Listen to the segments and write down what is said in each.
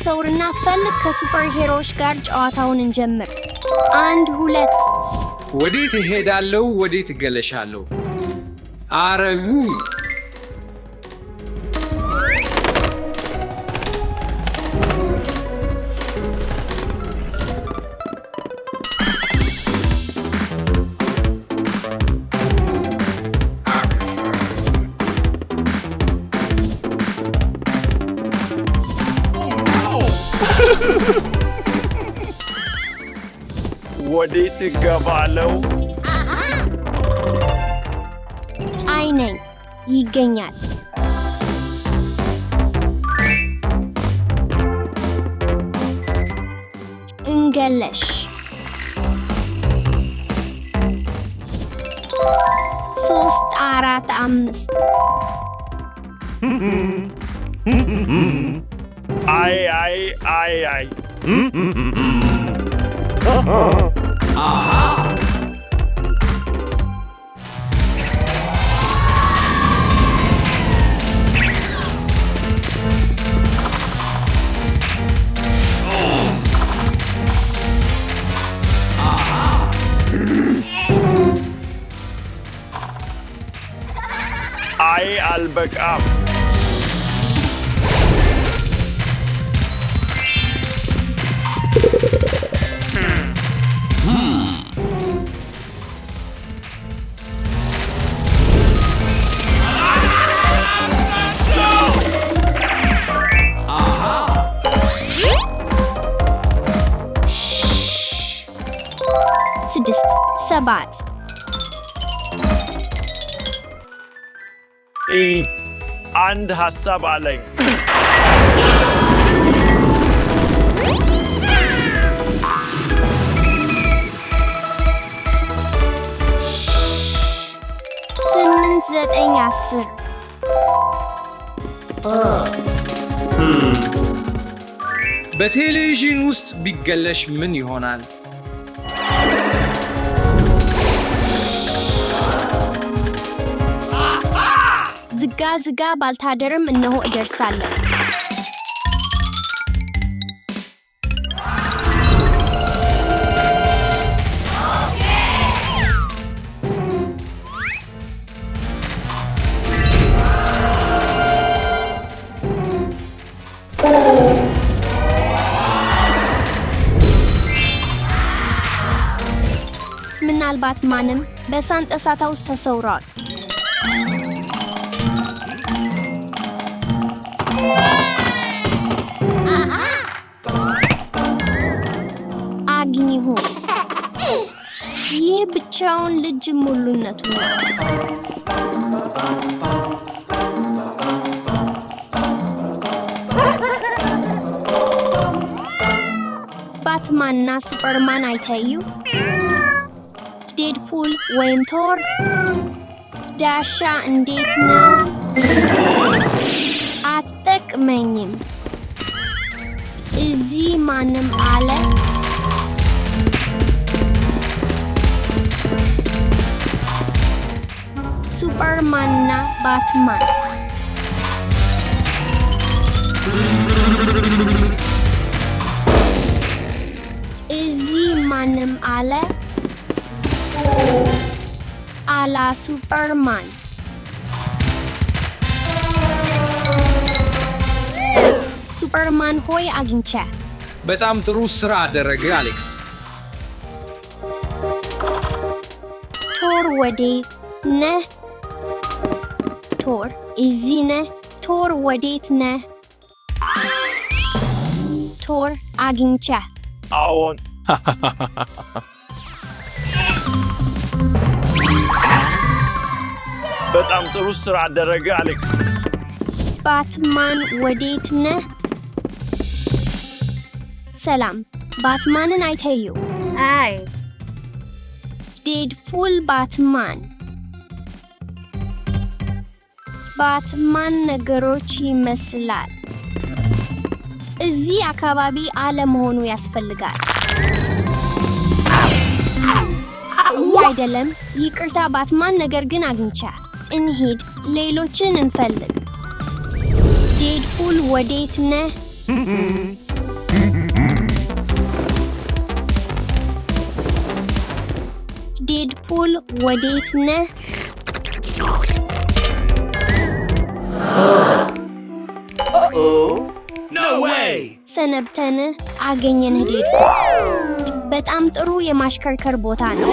ተሰውርና ፈልግ ከሱፐር ሄሮዎች ጋር ጨዋታውን እንጀምር 1 2 ወዴት እሄዳለሁ ወዴት እገለሻለሁ አረጉ ወዴት እገባለሁ አይነኝ ይገኛል እንገለሽ 3 4 5 አይ አልበቃም ስድስት ሰባት አንድ ሐሳብ አለኝ ስምንት ዘጠኝ አስር በቴሌቪዥን ውስጥ ቢገለሽ ምን ይሆናል ዝጋ ባልታደርም እነሆ እደርሳለሁ ምናልባት ማንም በሳንጠሳታ ውስጥ ተሰውሯል አግኝሁ ይህ ብቻውን ልጅ ሙሉነቱ ነው ባትማንና ሱፐርማን አይታዩ ዴድፑል ወይም ቶር ዳሻ እንዴት ነው አትጠቅመኝም እዚህ ማንም አለ ሱፐርማንና ባትማን እዚህ ማንም አለ አላ ሱፐርማን ሱፐርማን ሆይ አግኝቼ በጣም ጥሩ ስራ አደረገ አሌክስ ቶር ወዴት ነህ ቶር እዚህ ነህ ቶር ወዴት ነህ ቶር አግኝቼ አዎን በጣም ጥሩ ስራ አደረገ አሌክስ ባትማን ወዴት ነህ ሰላም ባትማንን አይታዩ አይ ዴድፑል ባትማን ነገሮች ይመስላል እዚህ አካባቢ አለመሆኑ ያስፈልጋል አይደለም ይቅርታ ባትማን ነገር ግን አግኝቼ እንሂድ ሌሎችን እንፈልግ ዴድፑል ወዴት ነህ በኩል ወዴት ነህ? ሰነብተን አገኘንህ ዴድኩ። በጣም ጥሩ የማሽከርከር ቦታ ነው።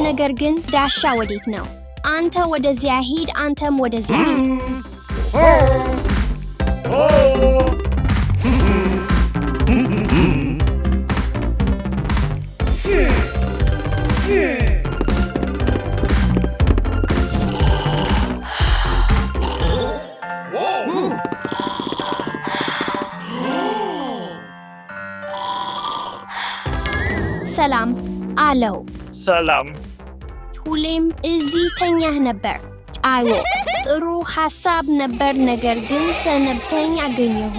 ነገር ግን ዳሻ ወዴት ነው? አንተ ወደዚያ ሂድ፣ አንተም ወደዚያ ሂድ። ሰላም አለው። ሰላም። ሁሌም እዚህ ተኛህ ነበር። አዎ፣ ጥሩ ሐሳብ ነበር፣ ነገር ግን ሰነብተኝ አገኘሁ።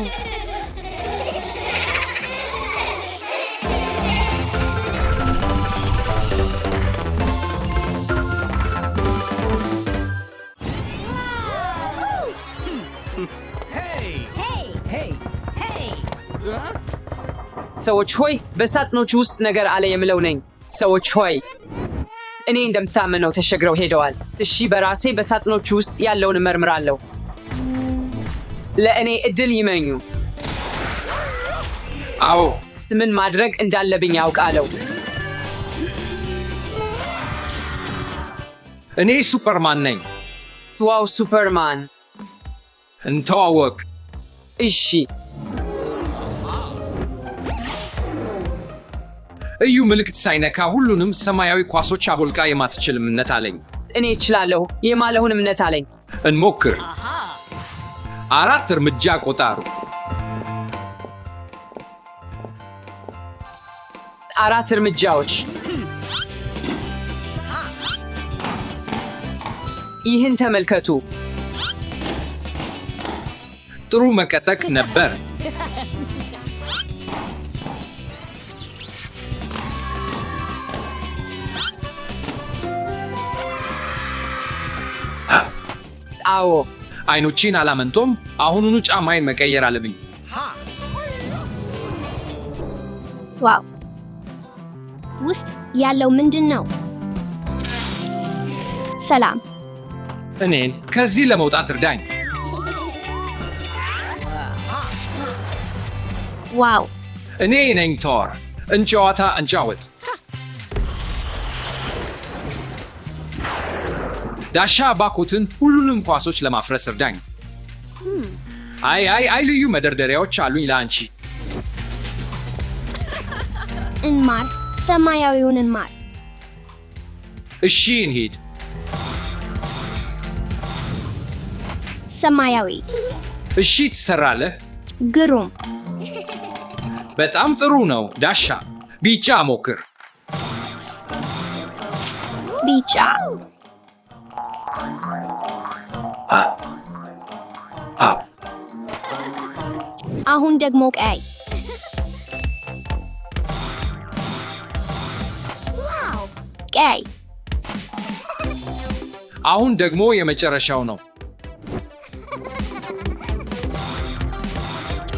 ሰዎች ሆይ በሳጥኖች ውስጥ ነገር አለ የምለው ነኝ። ሰዎች ሆይ እኔ እንደምታመነው ተሸግረው ሄደዋል። እሺ፣ በራሴ በሳጥኖች ውስጥ ያለውን እመርምራለሁ። ለእኔ እድል ይመኙ። አዎ፣ ምን ማድረግ እንዳለብኝ ያውቃለሁ። እኔ ሱፐርማን ነኝ። ዋው፣ ሱፐርማን! እንተዋወቅ። እሺ። እዩ ምልክት ሳይነካ ሁሉንም ሰማያዊ ኳሶች አቦልቃ የማትችል እምነት አለኝ። እኔ እችላለሁ የማለውን እምነት አለኝ። እንሞክር። 4 እርምጃ ቆጣሩ። 4 እርምጃዎች። ይህን ተመልከቱ። ጥሩ መቀጠቅ ነበር። አዎ፣ አይኖቼን አላመንቶም። አሁኑኑ ጫማዬን መቀየር አለብኝ። ዋው! ውስጥ ያለው ምንድን ነው? ሰላም። እኔን ከዚህ ለመውጣት እርዳኝ። ዋው! እኔ ነኝ ቶር። እንጨዋታ እንጫወት። ዳሻ ባኮትን ሁሉንም ኳሶች ለማፍረስ እርዳኝ። አይ ልዩ መደርደሪያዎች አሉኝ ለአንቺ። እንማር፣ ሰማያዊውን እንማር። እሺ እንሂድ። ሰማያዊ። እሺ ትሰራለህ። ግሩም። በጣም ጥሩ ነው ዳሻ። ቢጫ ሞክር። ቢጫ። አሁን ደግሞ ቀይ። ቀይ። አሁን ደግሞ የመጨረሻው ነው።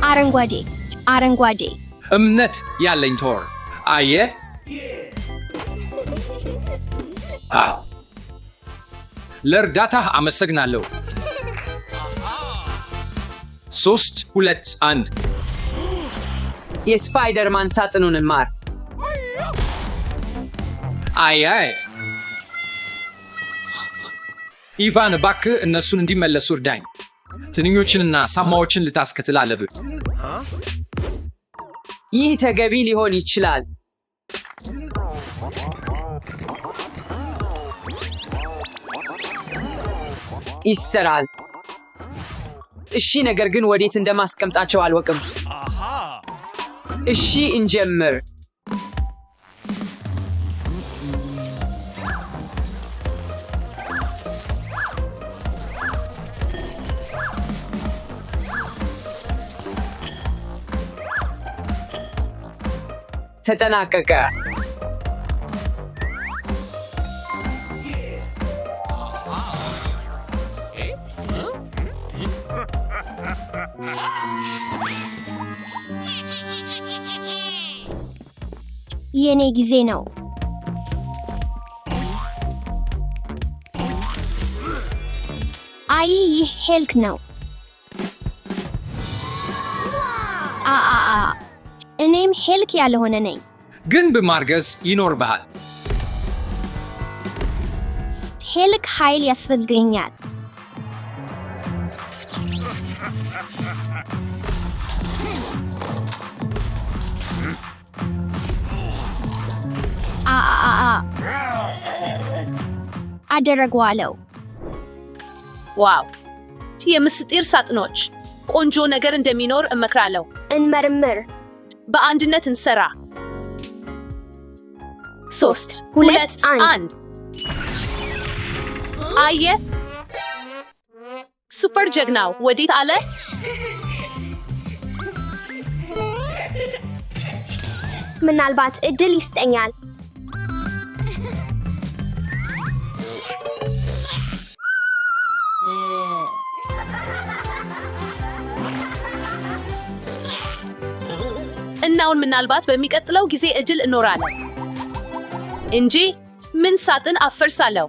አረንጓዴ። አረንጓዴ። እምነት ያለኝ ቶር። አየ ለእርዳታህ አመሰግናለሁ። 3 2 1 የስፓይደርማን ሳጥኑን እንማር። አይ ኢቫን፣ እባክህ እነሱን እንዲመለሱ እርዳኝ። ትንኞችንና ሳማዎችን ልታስከትል አለብህ። ይህ ተገቢ ሊሆን ይችላል። ይሰራል። እሺ፣ ነገር ግን ወዴት እንደማስቀምጣቸው አልወቅም። እሺ፣ እንጀምር። ተጠናቀቀ። የኔ ጊዜ ነው። አይ ይህ ሄልክ ነው። እኔም ሄልክ ያልሆነ ነኝ። ግን በማርገዝ ይኖርብሃል። ሄልክ ኃይል ያስፈልገኛል። አደረገዋለሁ። ዋው! የምስጢር ሳጥኖች ቆንጆ ነገር እንደሚኖር እመክራለሁ። እንመርምር። በአንድነት እንሰራ። 3 2 2 1 አየ ሱፐር ጀግናው ወዴት አለ? ምናልባት እድል ይስጠኛል። እናውን ምናልባት በሚቀጥለው ጊዜ እድል እኖራለን እንጂ ምን ሳጥን አፈርሳለሁ።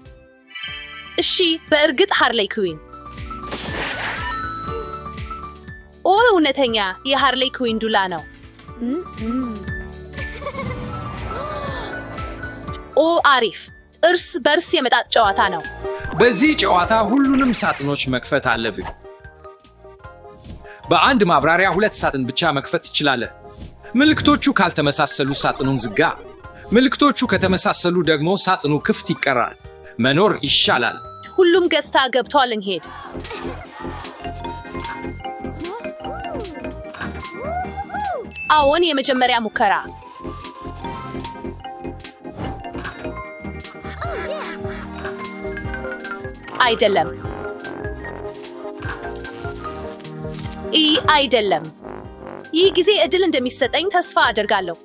እሺ በእርግጥ ሃርሌይ ኩዊን። ኦ እውነተኛ የሃርሌይ ኩዊን ዱላ ነው። ኦ አሪፍ እርስ በርስ የመጣት ጨዋታ ነው። በዚህ ጨዋታ ሁሉንም ሳጥኖች መክፈት አለብህ። በአንድ ማብራሪያ 2 ሳጥን ብቻ መክፈት ትችላለህ። ምልክቶቹ ካልተመሳሰሉ ሳጥኑን ዝጋ። ምልክቶቹ ከተመሳሰሉ ደግሞ ሳጥኑ ክፍት ይቀራል። መኖር ይሻላል። ሁሉም ገጽታ ገብቷል። እንሄድ። አዎን፣ የመጀመሪያ ሙከራ። አይደለም። አይደለም። ይህ ጊዜ እድል እንደሚሰጠኝ ተስፋ አደርጋለሁ።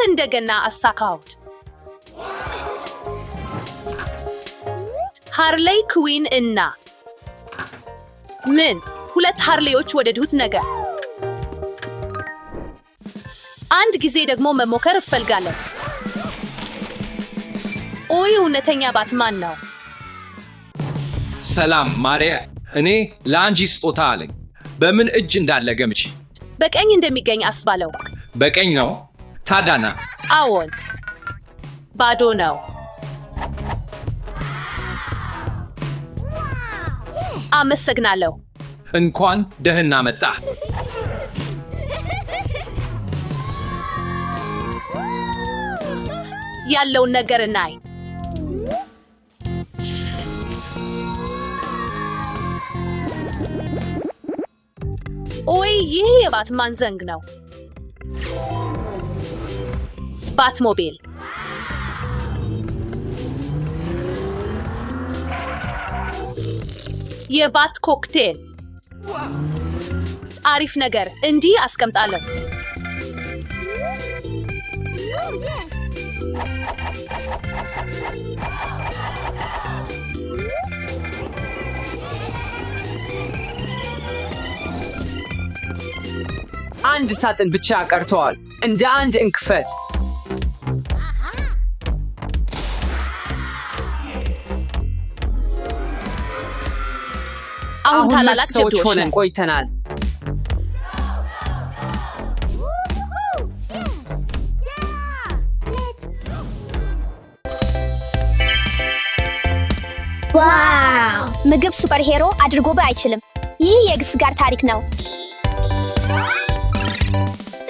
እንደገና አሳካሁት። ሃርሌይ ኩዊን እና ምን 2 ሃርሌዮች ወደዱት ነገር። አንድ ጊዜ ደግሞ መሞከር እፈልጋለሁ። ኦይ እውነተኛ ባትማን ነው። ሰላም ማሪያ፣ እኔ ለአንቺ ስጦታ አለኝ። በምን እጅ እንዳለ ገምቺ። በቀኝ እንደሚገኝ አስባለሁ። በቀኝ ነው? ታዳና። አዎን፣ ባዶ ነው። አመሰግናለሁ። እንኳን ደህና መጣ። ያለውን ነገር እናይ። ኦይ ይህ የባትማን ዘንግ ነው። ባትሞቢል። የባት ኮክቴል። አሪፍ ነገር። እንዲህ አስቀምጣለሁ። አንድ ሳጥን ብቻ ቀርተዋል። እንደ አንድ እንክፈት። አሁን ታላላቅ ሰዎች ጀብዶች ሆነን ነን። ቆይተናል። ዋው! ምግብ ሱፐር ሄሮ አድርጎ አይችልም። ይህ የግስ ጋር ታሪክ ነው።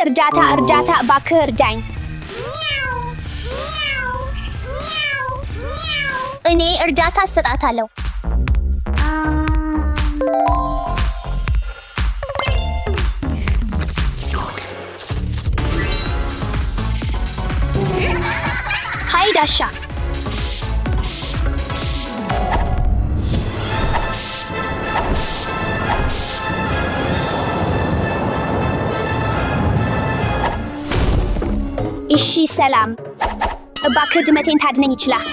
እርዳታ! እርዳታ! እባክህ እርዳኝ። እኔ እርዳታ እሰጣታለሁ። ሃይ ዳሻ! እሺ ሰላም። እባክህ ድመቴን ታድነኝ ይችላል።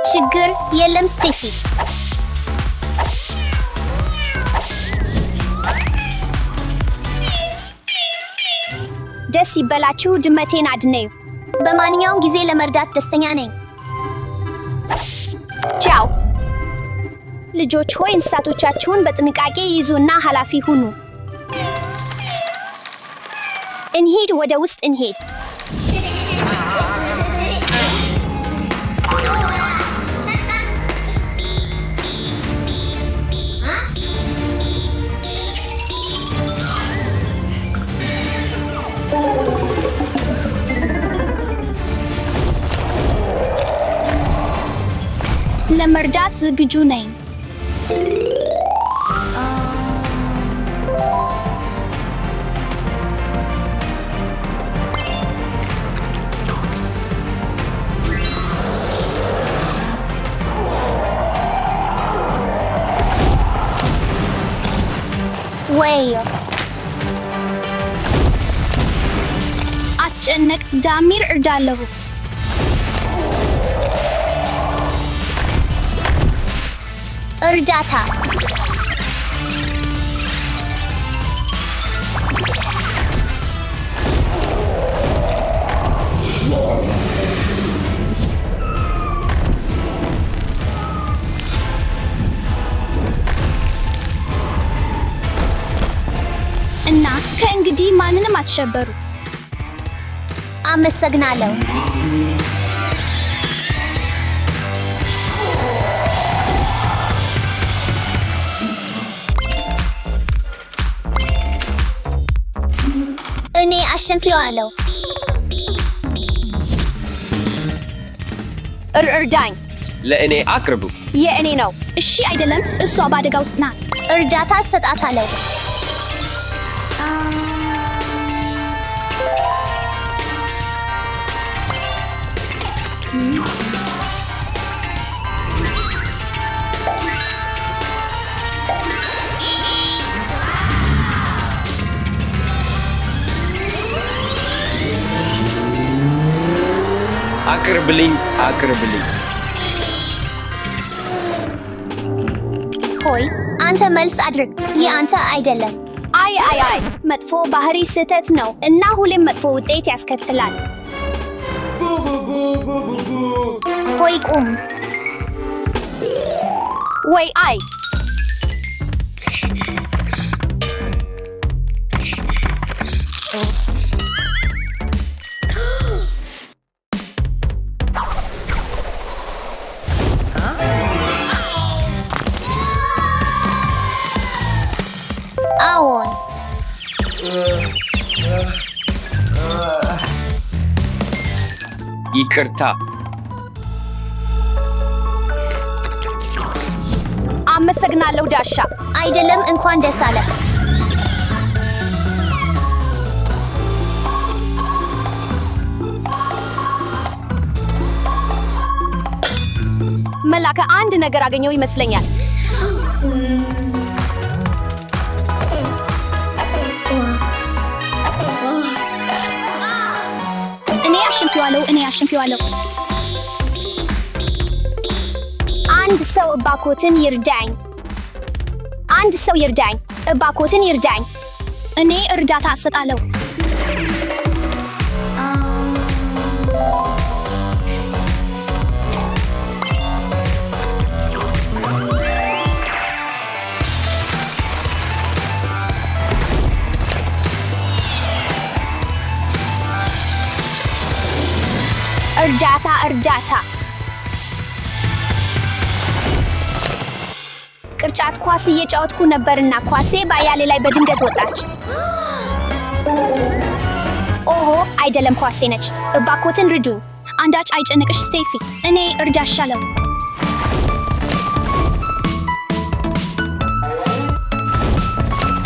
ችግር የለም ስቴፊ። ደስ ይበላችሁ፣ ድመቴን አድነዩ። በማንኛውም ጊዜ ለመርዳት ደስተኛ ነኝ። ቻው። ልጆች ሆይ እንስሳቶቻችሁን በጥንቃቄ ይዙና ኃላፊ ሁኑ። እንሂድ፣ ወደ ውስጥ እንሂድ። ለመርዳት ዝግጁ ነኝ። ወይ አትጨነቅ፣ ዳሚር እርዳለሁ። እርዳታ እና ከእንግዲህ ማንንም አትሸበሩ። አመሰግናለሁ። እኔ አሸንፌዋለሁ። እርዳኝ። ለእኔ አቅርቡ። የእኔ ነው። እሺ፣ አይደለም፣ እሷ በአደጋ ውስጥ ናት። እርዳታ እሰጣታለሁ። አቅርብልኝ፣ አቅርብልኝ። ሆይ አንተ መልስ አድርግ። ይህ አንተ አይደለም። አይ፣ መጥፎ ባህሪ ስህተት ነው እና ሁሌም መጥፎ ውጤት ያስከትላል። ሆይ ቁም። ወይ አይ አዎን። ይቅርታ። አመሰግናለሁ ዳሻ። አይደለም፣ እንኳን ደስ አለ። መላከ አንድ ነገር አገኘው ይመስለኛል። እኔ አሸንፌዋለሁ። አንድ ሰው እባክዎትን ይርዳኝ። እባክዎትን ይርዳኝ። እኔ እርዳታ እሰጣለሁ። እርዳታ። ቅርጫት ኳስ እየጫወትኩ ነበርና ኳሴ በአያሌ ላይ በድንገት ወጣች። ኦሆ፣ አይደለም፣ ኳሴ ነች። እባክዎትን ርዱኝ። አንዳች አይጨንቅሽ ስቴፊ፣ እኔ እርዳሻለሁ።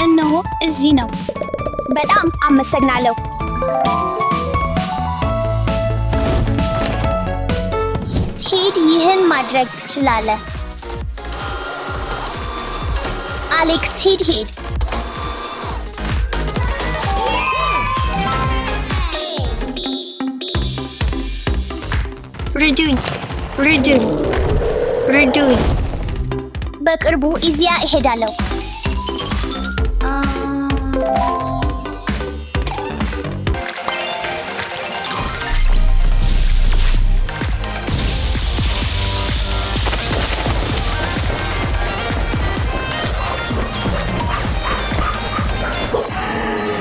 እነሆ እዚህ ነው። በጣም አመሰግናለሁ። ሂድ፣ ይህን ማድረግ ትችላለህ። አሌክስ፣ ሂድ። ርዱኝ። በቅርቡ እዚያ እሄዳለሁ።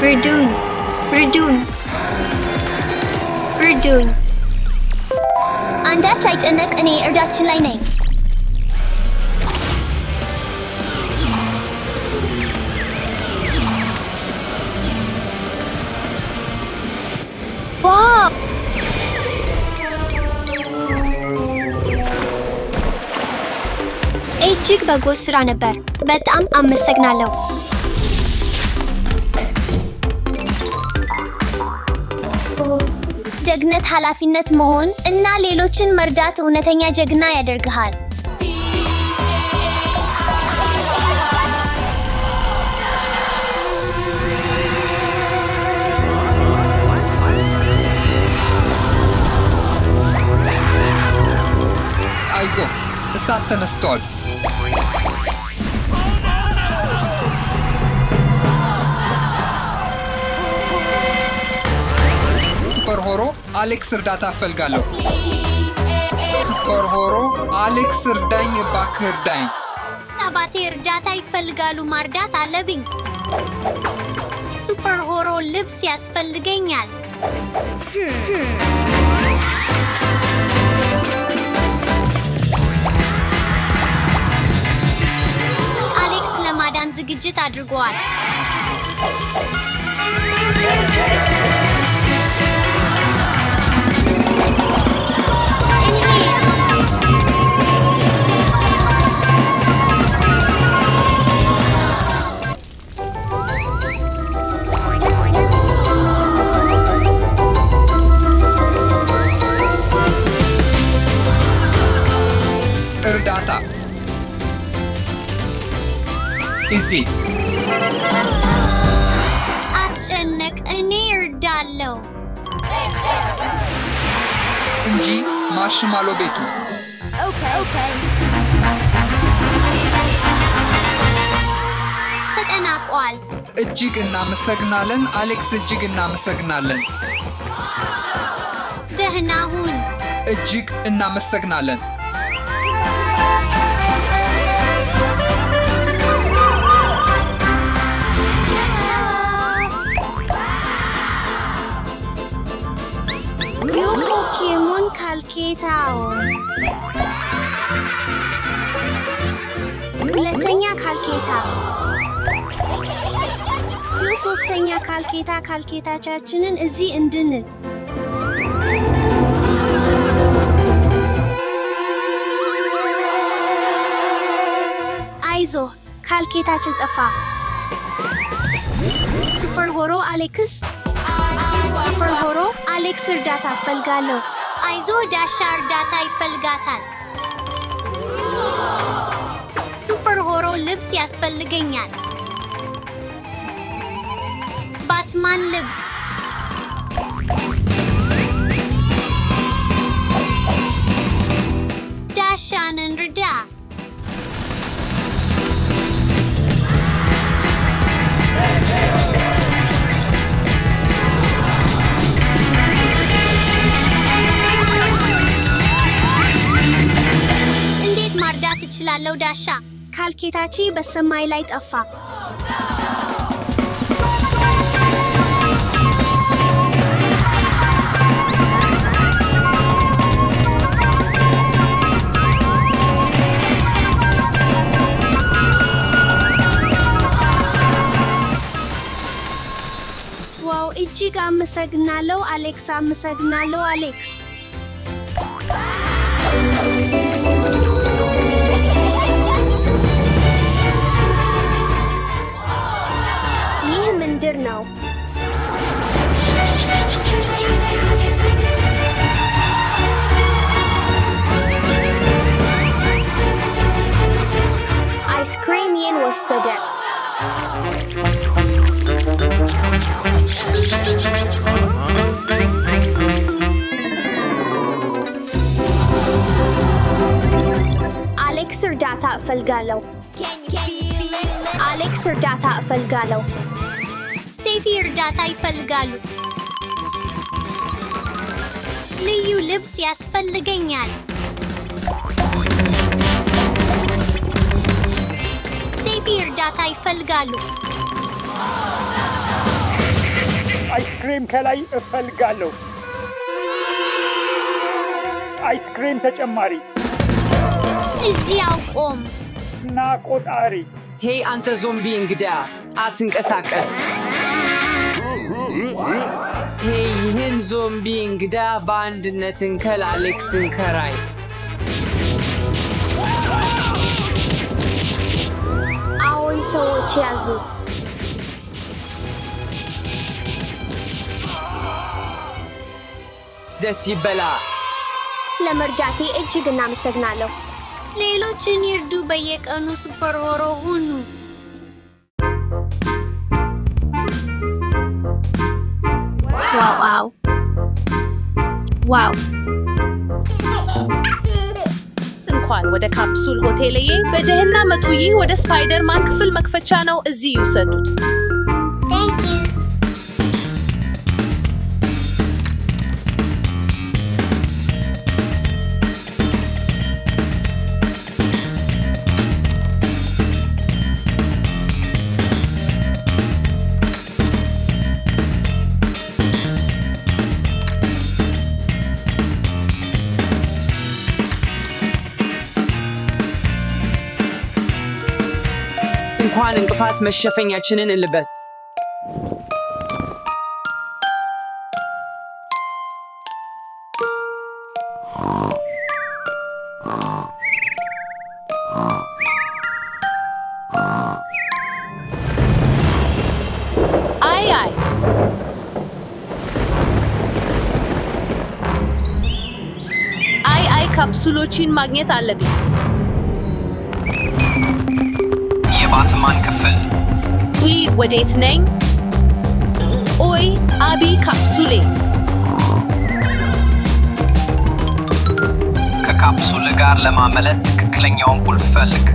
ርዱኝ! ርዱኝ! ርዱኝ! አንዳች አይጨነቅ፣ እኔ እርዳችን ላይ ነኝ። ዋው! እጅግ በጎ ስራ ነበር። በጣም አመሰግናለሁ። ጀግነት ኃላፊነት መሆን እና ሌሎችን መርዳት እውነተኛ ጀግና ያደርግሃል። አይዞ፣ እሳት ተነስቷል። ሱፐር ሆሮ አሌክስ እርዳታ እፈልጋለሁ። ሱፐር ሆሮ አሌክስ እርዳኝ፣ እባክህ እርዳኝ። አባቴ እርዳታ ይፈልጋሉ። ማርዳት አለብኝ። ሱፐር ሆሮ ልብስ ያስፈልገኛል። አሌክስ ለማዳን ዝግጅት አድርጓል። እርዳታ እዚህ አትጨነቅ፣ እኔ እርዳለሁ እንጂ ማርሽማሎ ቤቱ ተጠናቋል። እጅግ እናመሰግናለን አሌክስ፣ እጅግ እናመሰግናለን። ደህና ሁን። እጅግ እናመሰግናለን። የፖኬሞን ካልኬታው ሁለተኛ ካልኬታ ሶስተኛ ካልኬታ ካልኬታቻችንን እዚህ እንድንል አይዞ ካልኬታችን ጠፋ። ሱፐር ሆሮ አሌክስ ሱፐር ሆሮ አሌክስ እርዳታ እፈልጋለሁ። አይዞ ዳሻ እርዳታ ይፈልጋታል። ሱፐር ሆሮ ልብስ ያስፈልገኛል። ባትማን ልብስ ዳሻን እንርዳ። ማርዳት እችላለሁ። ዳሻ ካልኬታቺ በሰማይ ላይ ጠፋ። ዋው! እጅግ አመሰግናለሁ አሌክስ። አመሰግናለሁ አሌክስ። ምንድር ነው? አይስክሬም ወሰደ። አሌክስ እርዳታ እፈልጋለሁ። አሌክስ እርዳታ እፈልጋለሁ። ስቴፊ እርዳታ ይፈልጋሉ። ልዩ ልብስ ያስፈልገኛል። ስቴፊ እርዳታ ይፈልጋሉ። አይስክሬም ከላይ እፈልጋለሁ። አይስክሬም ተጨማሪ እዚያው ቆም። እና ቆጣሪ። ሄይ አንተ ዞምቢ እንግዳ አትንቀሳቀስ። ሄይ ይህን ዞምቢ እንግዳ በአንድነት እንከል አሌክስ እንከራይ። አዎን ሰዎች ያዙት። ደስ ይበላ። ለመርዳቴ እጅግ እናመሰግናለሁ። ሌሎችን ይርዱ። በየቀኑ ሱፐር ሆሮ ሁኑ። ዋው ዋው! እንኳን ወደ ካፕሱል ሆቴልዬ በደህና መጡ። ይህ ወደ ስፓይደርማን ክፍል መክፈቻ ነው። እዚህ ይውሰዱት። እንኳን እንቅፋት መሸፈኛችንን እንልበስ። አይ ካፕሱሎችን ማግኘት አለብኝ። የባትማን ክፍል ወዴት ነኝ? ኦይ አቢ ካፕሱሌ። ከካፕሱል ጋር ለማመለጥ ትክክለኛውን ቁልፍ ፈልግ።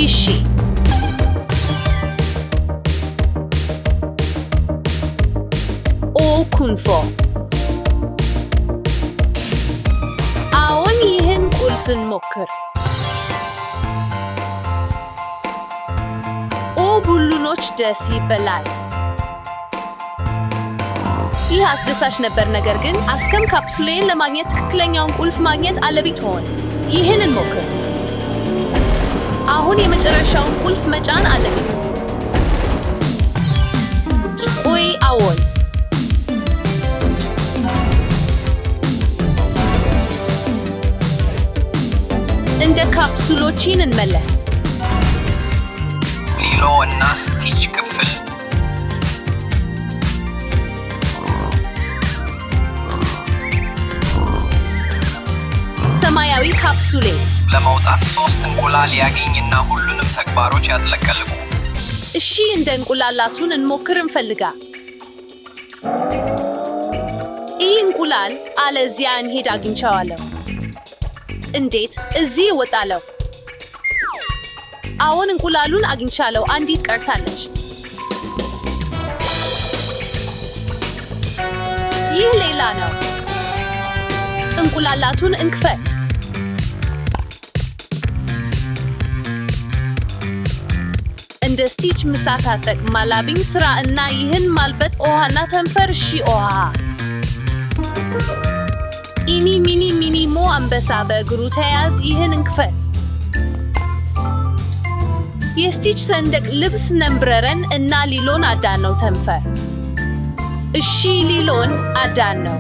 እሺ ኦ ኩንፎ። አሁን ይህን ቁልፍን ሞክር። ቡሉኖች ደስ ይበላል። ይህ አስደሳች ነበር። ነገር ግን አስከም ካፕሱሌን ለማግኘት ትክክለኛውን ቁልፍ ማግኘት አለብኝ። ሆን ይህንን ሞክር። አሁን የመጨረሻውን ቁልፍ መጫን አለብኝ። ኦይ አዎን እንደ ካፕሱሎችን እንመለስ። ሊሎ እና ስቲች ክፍል ሰማያዊ ካፕሱሌ ለመውጣት 3 እንቁላል ያገኝና ሁሉንም ተግባሮች ያጥለቀልቁ። እሺ እንደ እንቁላላቱን እንሞክር እንፈልጋ። ይህ እንቁላል አለዚያ እንሄድ አግኝቻለሁ። እንዴት እዚህ እወጣለሁ? አሁን እንቁላሉን አግኝቻለሁ። አንዲት ቀርታለች። ይህ ሌላ ነው። እንቁላላቱን እንክፈት። እንደ ስቲች ምሳታጠቅ ማላቢኝ ስራ እና ይህን ማልበጥ ኦሃና ተንፈር። እሺ ኦሃ ኢኒ ሚኒ ሚኒ ሞ አንበሳ በእግሩ ተያዝ። ይህን እንክፈት። የስቲች ሰንደቅ ልብስ ነምብረረን እና ሊሎን አዳነው ተንፈር። እሺ ሊሎን አዳነው።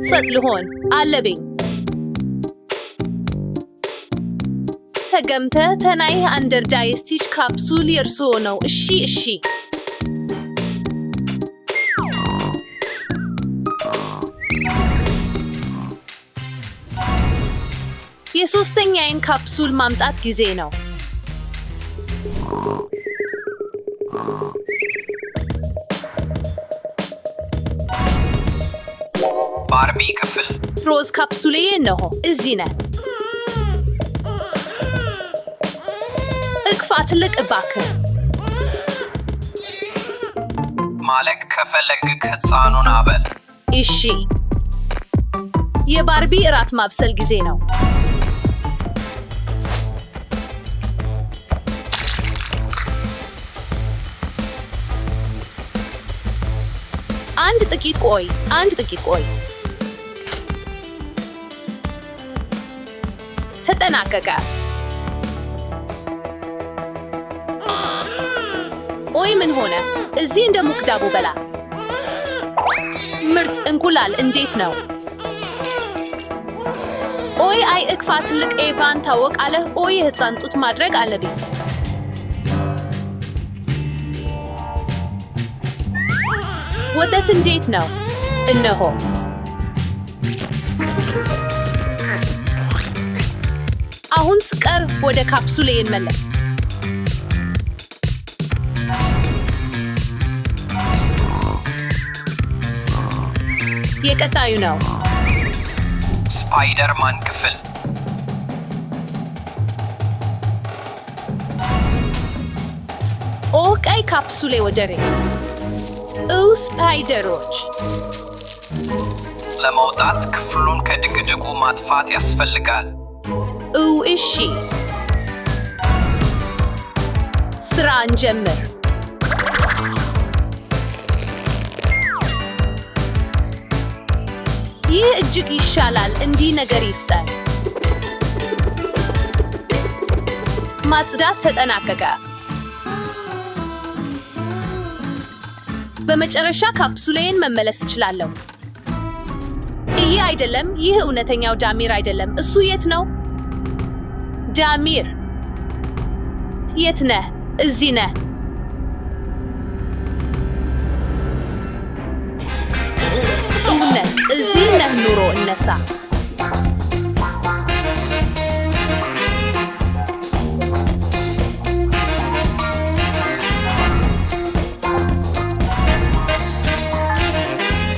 ሰጥ ልሆን አለብኝ። ተገምተ ተናይህ አንደርዳ የስቲች ካፕሱል የእርስዎ ነው። እሺ እሺ የሶስተኛዬን ካፕሱል ማምጣት ጊዜ ነው። ባርቢ ክፍል ሮዝ ካፕሱሌ ነው። እዚህ ነህ። እቅፋት ልቅ እባክህ። ማለቅ ከፈለግክ ሕፃኑን አበል። እሺ የባርቢ እራት ማብሰል ጊዜ ነው። አንድ ጥቂት ቆይ። ተጠናቀቀ። ኦይ ምን ሆነ? እዚህ እንደ ሙቅ ዳቦ በላ። ምርጥ እንቁላል እንዴት ነው? ኦይ አይ እክፋ ትልቅ ኤቫን ታወቃለህ። ኦይ የህፃን ጡት ማድረግ አለብኝ። ወተት እንዴት ነው? እነሆ። አሁን ስቀር ወደ ካፕሱሌ እንመለስ። የቀጣዩ ነው ስፓይደርማን ክፍል። ኦ ቀይ ካፕሱሌ ወደሬ ስፓይደሮች። ለመውጣት ክፍሉን ከድቅድቁ ማጥፋት ያስፈልጋል። እሺ፣ ስራ እንጀምር። ይህ እጅግ ይሻላል። እንዲህ ነገር ይፍጠን። ማጽዳት ተጠናቀቀ። በመጨረሻ ካፕሱሌን መመለስ እችላለሁ። ይህ አይደለም። ይህ እውነተኛው ዳሚር አይደለም። እሱ የት ነው? ዳሚር የት ነህ? እዚህ ነህ። እውነት እዚህ ነህ? ኑሮ እነሳ።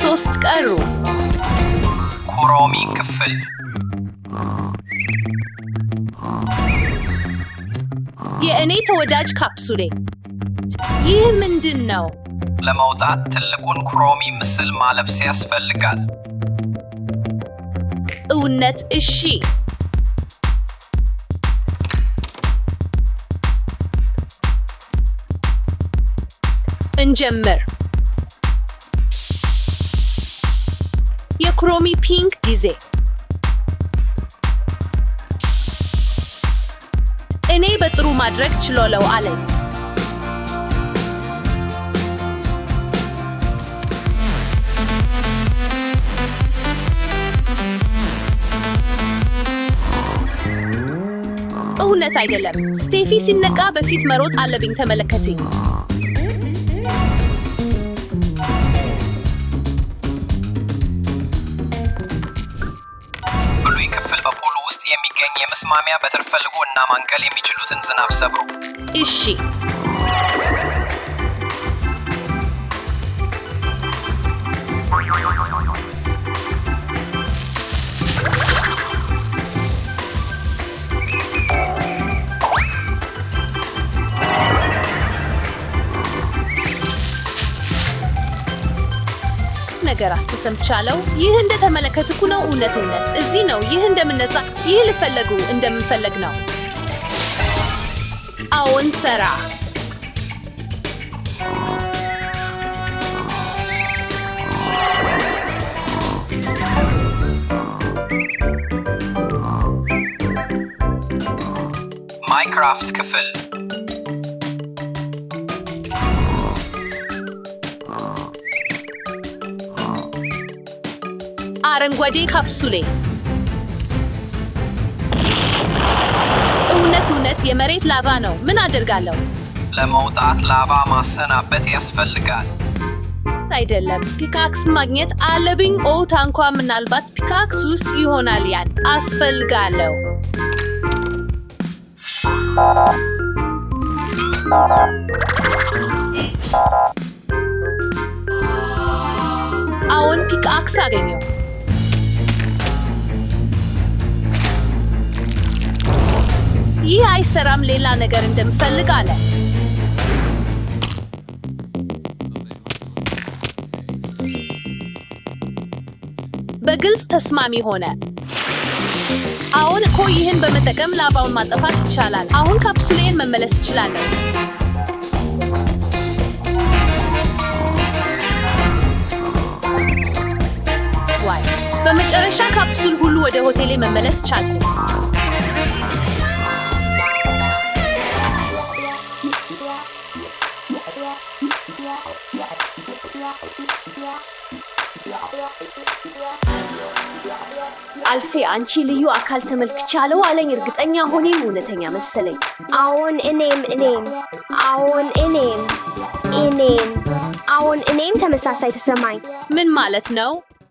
ሶስት ቀሩ። ኩሮሚ ክፍል። የእኔ ተወዳጅ ካፕሱሌ። ይህ ምንድን ነው? ለመውጣት ትልቁን ኩሮሚ ምስል ማለብስ ያስፈልጋል። እውነት? እሺ። እንጀምር። የኩሮሚ ፒንክ ጊዜ። እኔ በጥሩ ማድረግ ችሎለው አለኝ። እውነት አይደለም። ስቴፊ ሲነቃ በፊት መሮጥ አለብኝ። ተመለከትኝ። ብሉይ ክፍል በፑሉ ውስጥ የሚገኝ የመስማሚያ በትር ፈልጉ እና ማንቀል የሚችሉትን ዝናብ ሰብሩ። እሺ። ነገር አስተሰምቻለሁ። ይህ እንደተመለከትኩ ነው። እውነት እዚህ ነው። ይህ እንደምነሳ ይህ ልፈለጉ እንደምንፈለግ ነው። አዎን ሰራ። ማይንክራፍት ክፍል። አረንጓዴ ካፕሱሌ። እውነት የመሬት ላቫ ነው። ምን አደርጋለሁ? ለመውጣት ላቫ ማሰናበት ያስፈልጋል። አይደለም፣ ፒካክስ ማግኘት አለብኝ። ታንኳ ምናልባት ፒካክስ ውስጥ ይሆናል። ያን አስፈልጋለሁ። አሁን ፒካክስ አገኘው። ይህ አይሰራም። ሌላ ነገር እንደምፈልግ አለ። በግልጽ ተስማሚ ሆነ። አሁን እኮ ይህን በመጠቀም ላቫውን ማጥፋት ይቻላል። አሁን ካፕሱሌን መመለስ ይችላለሁ። በመጨረሻ ካፕሱል ሁሉ ወደ ሆቴሌ መመለስ ቻልኩ። አልፌ አንቺ ልዩ አካል ተመልክቻለሁ አለኝ። እርግጠኛ ሆኜም እውነተኛ መሰለኝ። አዎን እኔም ተመሳሳይ ተሰማኝ። ምን ማለት ነው?